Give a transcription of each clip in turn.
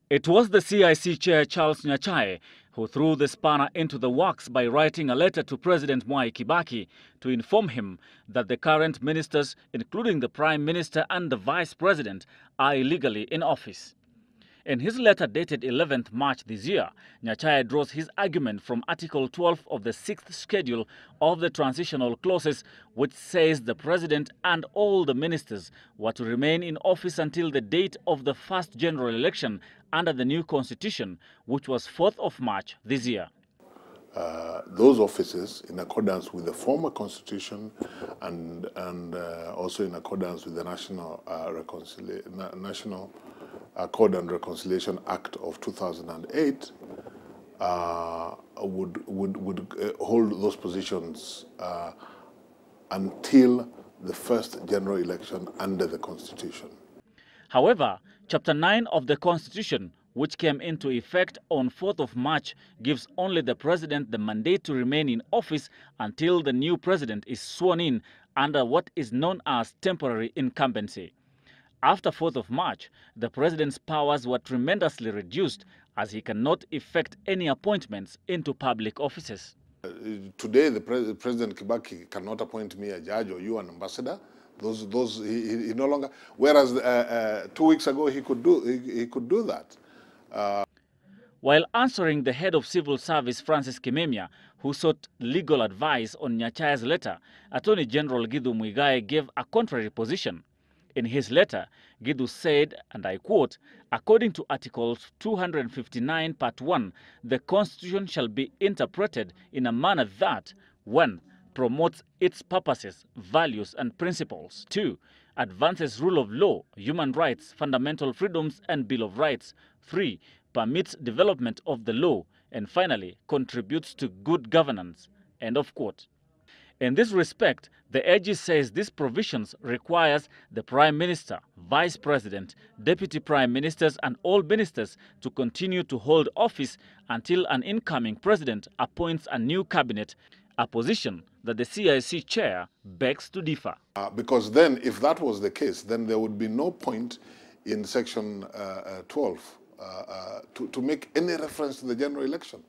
It was the CIC chair Charles Nyachae who threw the spanner into the works by writing a letter to President Mwai Kibaki to inform him that the current ministers, including the Prime Minister and the Vice President, are illegally in office. In his letter dated 11th March this year, Nyachae draws his argument from Article 12 of the 6th schedule of the transitional clauses, which says the president and all the ministers were to remain in office until the date of the first general election under the new constitution, which was 4th of March this year. Those offices, in accordance with the former constitution and also in accordance with the National Accord and Reconciliation Act of 2008, would hold those positions until the first general election under the Constitution. However, Chapter 9 of the Constitution, which came into effect on 4th of March, gives only the president the mandate to remain in office until the new president is sworn in under what is known as temporary incumbency. After 4th of March, the president's powers were tremendously reduced as he cannot effect any appointments into public offices. Today, the President Kibaki cannot appoint me a judge or you an ambassador. He no longer. Whereas 2 weeks ago he could do that. While answering the head of civil service, Francis Kimemia, who sought legal advice on Nyachae's letter, Attorney General Githu Muigai gave a contrary position. In his letter, Githu said, and I quote, "According to Article 259, Part 1, the Constitution shall be interpreted in a manner that, 1. Promotes its purposes, values, and principles. 2. Advances rule of law, human rights, fundamental freedoms, and Bill of Rights. 3. Permits development of the law. And finally, contributes to good governance." End of quote. In this respect, the AG says these provisions requires the Prime Minister, Vice President, Deputy Prime Ministers and all ministers to continue to hold office until an incoming president appoints a new cabinet, a position that the CIC chair begs to differ. Because then, if that was the case, then there would be no point in Section 12 to make any reference to the general election.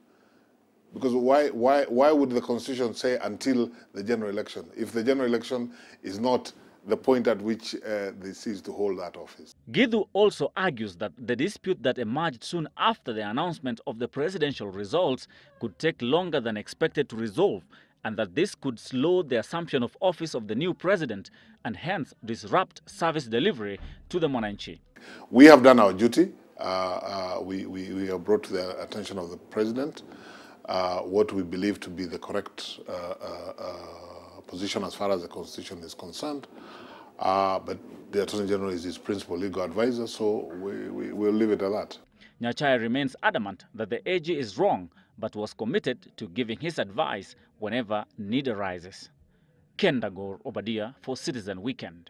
Because why would the Constitution say until the general election, if the general election is not the point at which they cease to hold that office? Githu also argues that the dispute that emerged soon after the announcement of the presidential results could take longer than expected to resolve, and that this could slow the assumption of office of the new president and hence disrupt service delivery to the Mwananchi. We have done our duty. We have brought to the attention of the president what we believe to be the correct position as far as the Constitution is concerned. But the Attorney General is his principal legal advisor, so we'll leave it at that. Nyachae remains adamant that the AG is wrong, but was committed to giving his advice whenever need arises. Kendagor Obadia for Citizen Weekend.